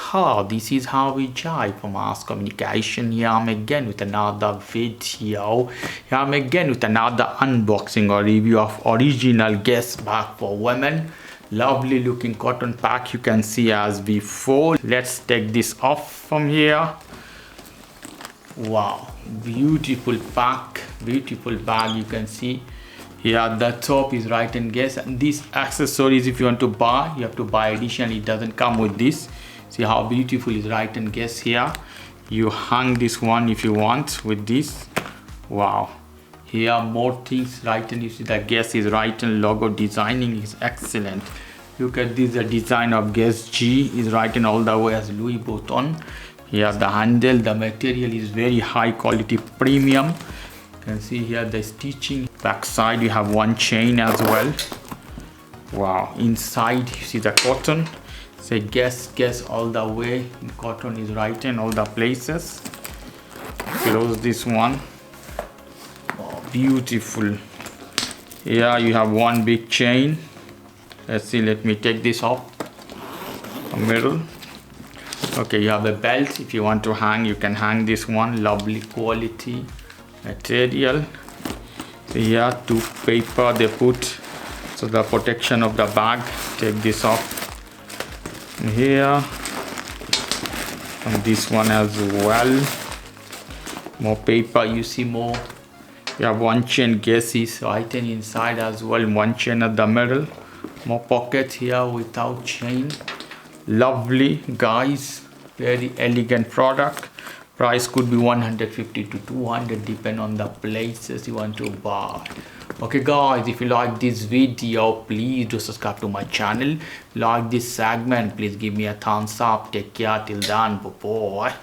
car. This is how we jive for mass communication. Here I'm again with another video. Here I'm again with another unboxing or review of original Guess bag for women. Lovely looking cotton pack, you can see as before. Let's take this off from here. Wow, beautiful pack, beautiful bag. You can see here the top is written Guess, and these accessories, if you want to buy, you have to buy additional. It doesn't come with this. See how beautiful is written Guess here. You hang this one if you want with this. Wow, here more things written. You see the Guess is written, logo designing is excellent. Look at this, the design of Guess G is written all the way as Louis Vuitton. Here the handle, the material is very high quality premium. You can see here the stitching. Back side you have one chain as well. Wow, inside you see the cotton. Say Guess all the way. Cotton is written all the places. Close this one. Wow, beautiful. Here you have one big chain. Let's see, let me take this off the middle. Okay, you have a belt. If you want to hang, you can hang this one. Lovely quality material. So here two paper they put, so the protection of the bag. Take this off. And here, and this one as well. More paper, you see more. You have one chain Guess is written inside as well. One chain at the middle. More pockets here without chain. Lovely guys, very elegant product. Price could be 150 to 200 depend on the places you want to buy. Okay guys, if you like this video, please do subscribe to my channel. Like this segment, please give me a thumbs up. Take care till then, bye bye.